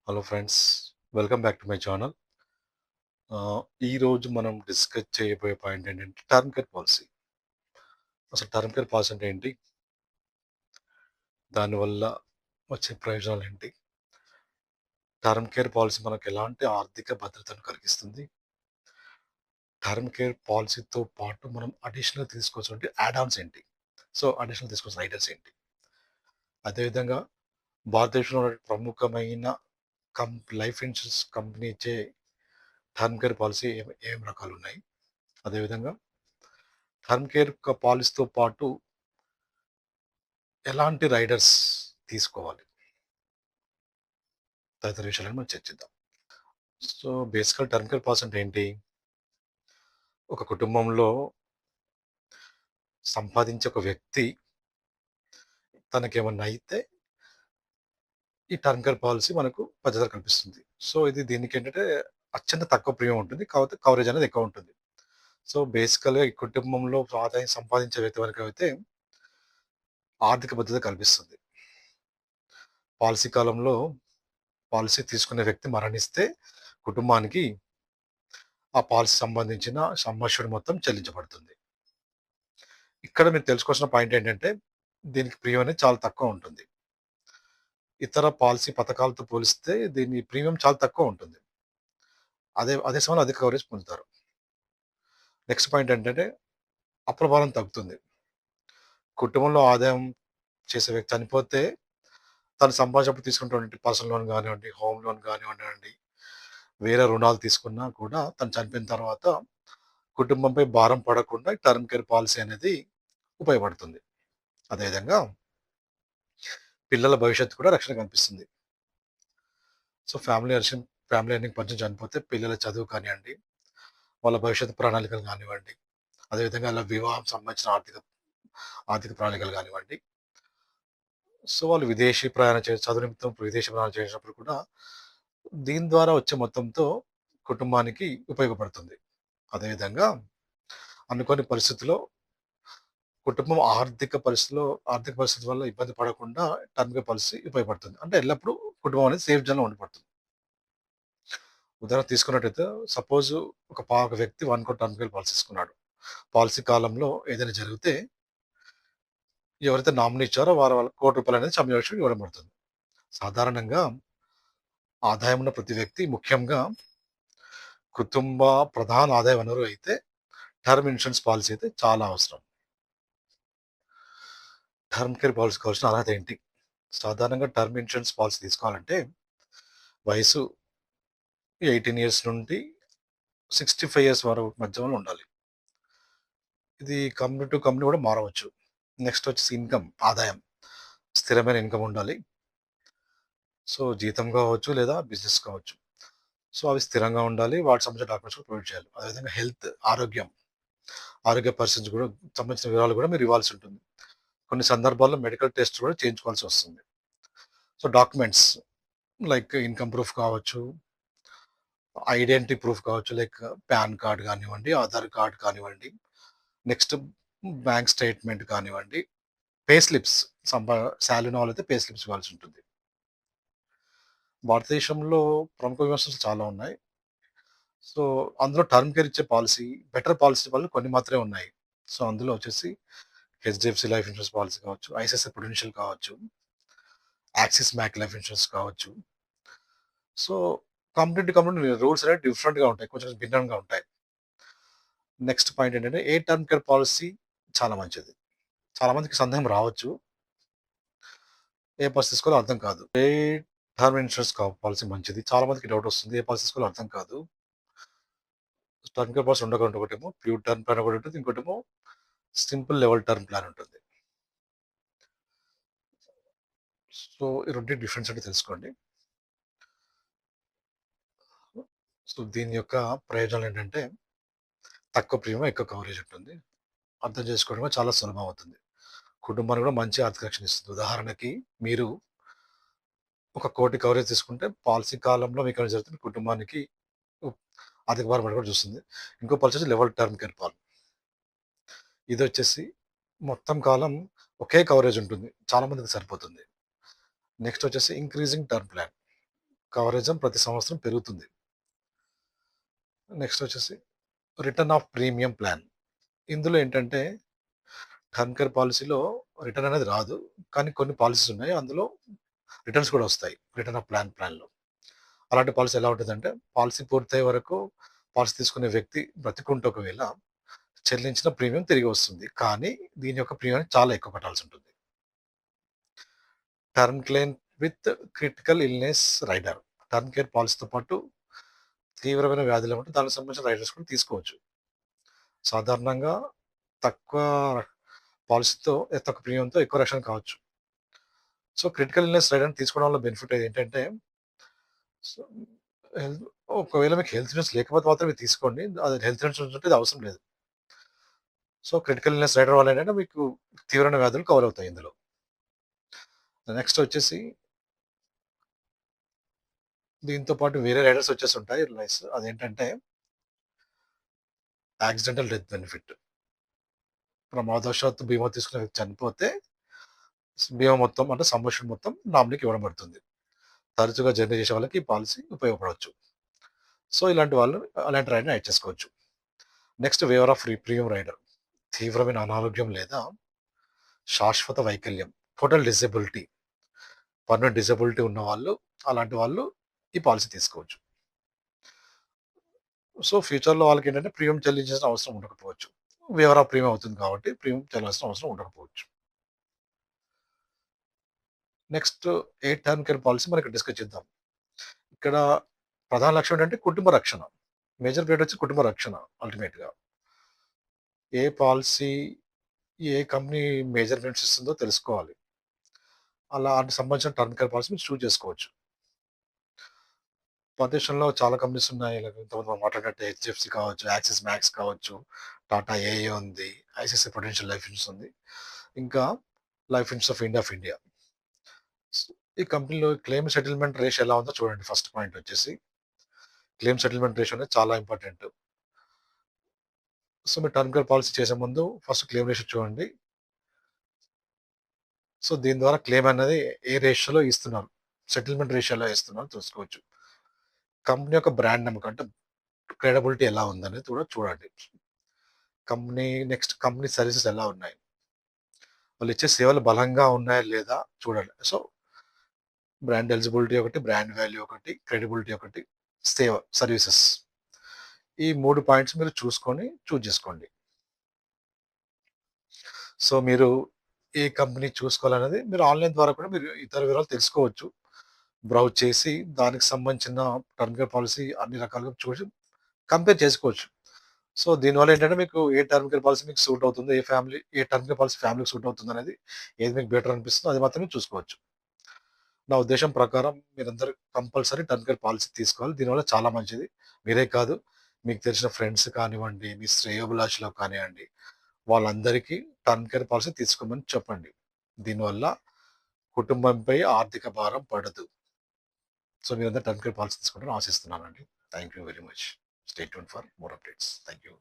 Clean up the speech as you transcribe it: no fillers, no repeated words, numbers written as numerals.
Hello friends, welcome back to my channel. ఈరోజు మనం discuss చేయబోయే పాయింట్ ఏంటంటే టర్మ్ కేర్ పాలసీ. అసలు టర్మ్ కేర్ పాలసీ అంటే ఏంటి? దానివల్ల వచ్చే ప్రయోజనాలు ఏంటి? టర్మ్ కేర్ పాలసీ మనకు ఎలాంటి ఆర్థిక భద్రతను కలిగిస్తుంది? టర్మ్ కేర్ పాలసీతో పాటు మనం అడిషనల్ తీసుకోవాల్సిన యాడ్ ఆన్స్ ఏంటి? సో, అడిషనల్ తీసుకోవాల్సిన రైడర్స్ ఏంటి? అదేవిధంగా భారతదేశంలో ఉన్న ప్రముఖమైన లైఫ్ ఇన్సూరెన్స్ కంపెనీ ఇచ్చే టర్మ్ కేర్ పాలసీ ఏం రకాలున్నాయి? అదేవిధంగా టర్మ్ కేర్ పాలసీతో పాటు ఎలాంటి రైడర్స్ తీసుకోవాలి? తదితర విషయాలను మనం చర్చిద్దాం. సో, బేసికల్ టర్మ్ కేర్ పాలసీ అంటే ఏంటి? ఒక కుటుంబంలో సంపాదించే ఒక వ్యక్తి తనకేమన్నా అయితే ఈ టర్మ్ కేర్ పాలసీ మనకు భద్రత కల్పిస్తుంది. సో, దీనికేంటంటే అత్యంత తక్కువ ప్రీమియం ఉంటుంది. కాకపోతే కవరేజ్ అనేది ఎక్కువ ఉంటుంది. సో, బేసికల్‌గా ఈ కుటుంబంలో ఆదాయం సంపాదించే వ్యక్తి వరకైతే ఆర్థిక భద్రత కల్పిస్తుంది. పాలసీ కాలంలో పాలసీ తీసుకునే వ్యక్తి మరణిస్తే కుటుంబానికి ఆ పాలసీ సంబంధించిన సమ్మష్యూర్డ్ మొత్తం చెల్లించబడుతుంది. ఇక్కడ మీరు తెలుసుకోవాల్సిన పాయింట్ ఏంటంటే, దీనికి ప్రీమియం అనేది చాలా తక్కువ ఉంటుంది. ఇతర పాలసీ పథకాలతో పోలిస్తే దీని ప్రీమియం చాలా తక్కువ ఉంటుంది. అదే సమయంలో అధిక కవరేజ్ పొందుతారు. నెక్స్ట్ పాయింట్ ఏంటంటే, అప్రభావం తగ్గుతుంది. కుటుంబంలో ఆదాయం చేసే వ్యక్తి చనిపోతే, తను సంపాదించినప్పుడు తీసుకున్నటువంటి పర్సనల్ లోన్ గానివ్వండి, హోమ్ లోన్ గానివ్వండి, వేరే రుణాలు తీసుకున్నా కూడా తను చనిపోయిన తర్వాత కుటుంబంపై భారం పడకుండా టర్మ్ కేర్ పాలసీ అనేది ఉపయోగపడుతుంది. అదేవిధంగా పిల్లల భవిష్యత్తు కూడా రక్షణ కల్పిస్తుంది. సో, ఫ్యామిలీ ఎర్నింగ్ పర్సన్ చనిపోతే పిల్లల చదువు కానివ్వండి, వాళ్ళ భవిష్యత్తు ప్రణాళికలు కానివ్వండి, అదేవిధంగా ఆళ్ళ వివాహం సంబంధించిన ఆర్థిక ప్రణాళికలు కానివ్వండి. సో, వాళ్ళు విదేశీ ప్రయాణం చదువు నిమిత్తం విదేశీ ప్రయాణం చేసినప్పుడు కూడా దీని ద్వారా వచ్చే మొత్తంతో కుటుంబానికి ఉపయోగపడుతుంది. అదేవిధంగా అనుకోని పరిస్థితిలో కుటుంబం ఆర్థిక పరిస్థితి వల్ల ఇబ్బంది పడకుండా టర్మ్ కేర్ పాలసీ ఉపయోగపడుతుంది. అంటే ఎల్లప్పుడూ కుటుంబం అనేది సేఫ్ జోన్‌లో ఉండిపడుతుంది. ఉదాహరణ తీసుకున్నట్టయితే సపోజ్ ఒక వ్యక్తి 1,00,00,000 టర్మ్ కేర్ పాలసీ తీసుకున్నాడు. పాలసీ కాలంలో ఏదైనా జరిగితే ఎవరైతే నామినీ ఇచ్చారో వాళ్ళకి రూ. 1,00,00,000 అనేది సంరక్షణ ఇవ్వడం పడుతుంది. సాధారణంగా ఆదాయం ఉన్న ప్రతి వ్యక్తి ముఖ్యంగా కుటుంబ ప్రధాన ఆదాయ వనరు అయితే టర్మ్ ఇన్సూరెన్స్ పాలసీ అయితే చాలా అవసరం. టర్మ్ కేర్ పాలసీ కావాల్సిన అర్హత ఏంటి? సాధారణంగా టర్మ్ ఇన్సూరెన్స్ పాలసీ తీసుకోవాలంటే వయసు 18 ఇయర్స్ నుండి 65 ఇయర్స్ వరకు మధ్యలో ఉండాలి. ఇది కంపెనీ టు కంపెనీ కూడా మారవచ్చు. నెక్స్ట్ వచ్చేసి ఆదాయం. స్థిరమైన ఇన్‌కమ్ ఉండాలి. సో, జీతం కావచ్చు లేదా బిజినెస్ కావచ్చు. సో, అవి స్థిరంగా ఉండాలి. వాటికి సంబంధించిన డాక్యుమెంట్స్ కూడా ప్రొవైడ్ చేయాలి. అదేవిధంగా ఆరోగ్య పరిస్థితి కూడా సంబంధించిన వివరాలు కూడా మీరు ఇవ్వాల్సి ఉంటుంది. కొన్ని సందర్భాల్లో మెడికల్ టెస్ట్ కూడా చేయించుకోవాల్సి వస్తుంది. So, documents like income proof కావచ్చు, ఐడెంటిటీ ప్రూఫ్ కావచ్చు, లైక్ పాన్ కార్డ్ కానివ్వండి, ఆధార్ కార్డ్ కానివ్వండి, నెక్స్ట్ బ్యాంక్ స్టేట్‌మెంట్ కానివ్వండి, పే స్లిప్స్ సాలరీ ఉన్న వాళ్ళైతే పే స్లిప్స్ ఇవ్వాల్సి ఉంటుంది. భారతదేశంలో ప్రముఖ వ్యవస్థలు చాలా ఉన్నాయి. సో, అందులో టర్మ్ కేర్ ఇచ్చే బెటర్ పాలిసీ వాళ్ళు కొన్ని మాత్రమే ఉన్నాయి. సో, అందులో వచ్చేసి హెచ్‌డిఎఫ్‌సి లైఫ్ ఇన్స్యూరెన్స్ పాలిసీ కావచ్చు, ఐసిఐసిఐ ప్రుడెన్షియల్ కావచ్చు, యాక్సిస్ బ్యాంక్ లైఫ్ ఇన్స్యూరెన్స్ కావచ్చు. So, company to company rules అనేవి డిఫరెంట్‌గా ఉంటాయి. కొంచెం భిన్నంగా ఉంటాయి. నెక్స్ట్ పాయింట్ ఏంటంటే, ఏ టర్మ్ కేర్ పాలిసీ చాలా మంచిది. చాలా మందికి సందేహం రావచ్చు. ఏ పాలిసీ తీసుకోవాలో అర్థం కాదు. ఏ టర్మ్ ఇన్స్యూరెన్స్ పాలిసీ మంచిది? చాలా మందికి డౌట్ వస్తుంది. ఏ పాలిసీ తీసుకోవాలో అర్థం కాదు. టర్మ్ కేర్ పాలిసీ 2 రకాలు, ఒకటేమో ప్యూర్ టర్మ్ ప్లాన్ ఒకటి ఉంటుంది. ఇంకోటేమో సింపుల్ లెవెల్ టర్మ్ ప్లాన్ ఉంటుంది. సో, ఈ రెండిటి డిఫరెన్స్ ఏంటో తెలుసుకోండి. సో, దీని యొక్క ప్రయోజనాలేంటంటే, తక్కువ ప్రీమియం, ఎక్కువ కవరేజ్ ఉంటుంది. అర్థం చేసుకోవడం కూడా చాలా సులభం అవుతుంది. కుటుంబానికి కూడా మంచి ఆర్థిక రక్షణ ఇస్తుంది. ఉదాహరణకి మీరు ఒక 1,00,00,000 కవరేజ్ తీసుకుంటే, పాలసీ కాలంలో మీకేమైనా జరిగితే మీ కుటుంబానికి ఉ ఆర్థిక భారం పడకుండా చూస్తుంది. ఇంకో పాలసీ వచ్చి లెవెల్ టర్మ్ కేర్ ఇదొచ్చేసి మొత్తం కాలం ఒకే కవరేజ్ ఉంటుంది. చాలా మందికి సరిపోతుంది. నెక్స్ట్ వచ్చేసి ఇంక్రీజింగ్ టర్మ్ ప్లాన్. కవరేజం ప్రతి సంవత్సరం పెరుగుతుంది. నెక్స్ట్ వచ్చేసి రిటర్న్ ఆఫ్ ప్రీమియం ప్లాన్. ఇందులో ఏంటంటే టర్మ్ కేర్ పాలిసీలో రిటర్న్ అనేది రాదు. కానీ కొన్ని పాలిసీస్ ఉన్నాయి. అందులో రిటర్న్స్ కూడా వస్తాయి. రిటర్న్ ఆఫ్ ప్లాన్‌లో. అలాంటి పాలిసీ ఎలా ఉంటదంటే, పాలిసీ పూర్తయ్యే వరకు పాలిసీ తీసుకునే వ్యక్తి బ్రతికుంటే ఒకవేళ చెల్లించిన ప్రీమియం తిరిగి వస్తుంది. కానీ దీని యొక్క ప్రీమియం చాలా ఎక్కువ కట్టాల్సుంటుంది. Term claim with critical illness rider. Term care పాలిసీతో పాటు తీవ్రమైన వ్యాధులు ఉంటే దానికి సంబంధించిన రైడర్స్ కూడా తీసుకోవచ్చు. సాధారణంగా తక్కువ పాలిసీతో తక్కువ ప్రీమియంతో ఎక్కువ రక్షణ కావచ్చు. సో, క్రిటికల్ ఇల్‌నెస్ రైడర్‌ని తీసుకోవడం వల్ల బెనిఫిట్ ఏంటంటే, సో, హెల్త్ ఒకవేళ మీకు హెల్త్ ఇన్యూరెన్స్ లేకపోతే మాత్రం మీరు తీసుకోండి. అది హెల్త్ ఇన్యూరెన్స్ ఉంటే ఇది అవసరం లేదు. సో, క్రిటికల్ ఇల్‌నెస్ రైడర్ వల్ల ఏంటంటే మీకు తీవ్రమైన వ్యాధులు కవర్ అవుతాయి ఇందులో. నెక్స్ట్ వచ్చేసి దీంతో పాటు వేరే రైడర్స్ వచ్చేసుంటాయి అదేంటంటే యాక్సిడెంటల్ డెత్ బెనిఫిట్. ప్రమాదవశాత్తు బీమా తీసుకున్న వ్యక్తి చనిపోతే బీమా మొత్తం అంటే సమ్మిషన్ మొత్తం నామినీకి ఇవ్వడం పడుతుంది. తరచుగా జర్నీ చేసే వాళ్ళకి ఈ పాలిసీ ఉపయోగపడవచ్చు. సో, ఇలాంటి వాళ్ళు అలాంటి రైడ్‌ని యాడ్ చేసుకోవచ్చు. Next waiver of premium rider. తీవ్రమైన అనారోగ్యం లేదా శాశ్వత వైకల్యం, టోటల్ డిజబిలిటీ, పర్మనెంట్ డిజబిలిటీ ఉన్నవాళ్ళు, అలాంటి వాళ్ళు ఈ పాలిసీ తీసుకోవచ్చు. సో, ఫ్యూచర్‌లో వాళ్ళకేంటంటే ప్రీమియం చెల్లించాల్సిన అవసరం ఉండకపోవచ్చు. వేవర్ ఆఫ్ ప్రీమియం అవుతుంది కాబట్టి ప్రీమియం చెల్లాల్సిన అవసరం ఉండకపోవచ్చు. నెక్స్ట్ ఏ టర్మ్ కేర్ పాలిసీ మనకి డిస్కస్ చేద్దాం. ఇక్కడ ప్రధాన లక్ష్యం ఏంటంటే కుటుంబ రక్షణ. మేజర్ ప్రియారిటీ వచ్చి కుటుంబ రక్షణ అల్టిమేట్‌గా. ఏ పాలిసీ, ఏ కంపెనీ మేజర్ బెనిఫిట్స్ ఇస్తుందో తెలుసుకోవాలి. అలా ఆటికి సంబంధించిన టర్మ్ కేర్ పాలిసీ మీరు చూజ్ చేసుకోవచ్చు. మన దేశంలో చాలా కంపెనీస్ ఉన్నాయి. లైక్ ఇంతకుముందు మనం మాట్లాడినట్టు హెచ్‌డిఎఫ్‌సి కావచ్చు, యాక్సిస్ మ్యాక్స్ కావచ్చు, టాటా ఏఐ ఉంది, ఐసీఐసీఐ ప్రుడెన్షియల్ లైఫ్ ఇన్సూరెన్స్ ఉంది. ఇంకా లైఫ్ ఇన్సూరెన్స్ ఆఫ్ ఇండియా. ఈ కంపెనీలో క్లెయిమ్ సెటిల్మెంట్ రేషియో ఎలా ఉందో చూడండి. ఫస్ట్ పాయింట్ వచ్చేసి క్లెయిమ్ సెటిల్మెంట్ రేషియో అనేది చాలా ఇంపార్టెంట్. సో, మీరు టర్మ్ కేర్ పాలిసీ చేసే ముందు ఫస్ట్ క్లెయిమ్ రేషియో చూడండి. సో, దీని ద్వారా క్లెయిమ్ అనేది ఏ రేషియోలో ఇస్తున్నారు, సెటిల్మెంట్ రేషియోలో ఇస్తున్నారో తెలుసుకోవచ్చు. కంపెనీ యొక్క బ్రాండ్ నమ్మకం అంటే క్రెడిబిలిటీ ఎలా ఉందనేది కూడా చూడండి. నెక్స్ట్ కంపెనీ సర్వీసెస్ ఎలా ఉన్నాయి? వాళ్ళు ఇచ్చే సేవలు బలంగా ఉన్నాయా లేదా చూడండి. సో, బ్రాండ్ ఎలిజిబిలిటీ ఒకటి, బ్రాండ్ వాల్యూ ఒకటి, క్రెడిబిలిటీ ఒకటి, సర్వీసెస్. ఈ 3 పాయింట్స్ మీరు చూసుకొని చూజ్ చేసుకోండి. సో, మీరు ఏ కంపెనీ చూసుకోవాలనేది మీరు ఆన్‌లైన్ ద్వారా కూడా మీరు ఇతర వివరాలు తెలుసుకోవచ్చు. బ్రౌజ్ చేసి దానికి సంబంధించిన టర్మ్ కేర్ పాలిసీ అన్ని రకాలుగా చూసి కంపేర్ చేసుకోవచ్చు. సో, దీనివల్ల ఏంటంటే మీకు ఏ టర్మ్ కేర్ పాలిసీ మీకు సూట్ అవుతుందో, ఏ టర్మ్ కేర్ పాలిసీ ఫ్యామిలీకి సూట్ అవుతుందనేది ఏది మీకు బెటర్ అనిపిస్తుందో అది మాత్రమే చూసుకోవచ్చు. నా ఉద్దేశం ప్రకారం మీరందరూ కంపల్సరీ టర్మ్ కేర్ పాలిసీ తీసుకోవాలి. దీనివల్ల చాలా మంచిది. మీరే కాదు, మీకు తెలిసిన ఫ్రెండ్స్ కానివ్వండి, మీ శ్రేయోభిలాషులకు కానివ్వండి, వాళ్ళందరికీ టర్మ్ కేర్ పాలిసీ తీసుకోమని చెప్పండి. దీనివల్ల కుటుంబంపై ఆర్థిక భారం పడదు. సో, మీరందరూ టర్మ్ కేర్ పాలిసీ తీసుకుంటారని ఆశిస్తున్నానండి. Thank you very much. Stay tuned for more updates. Thank you.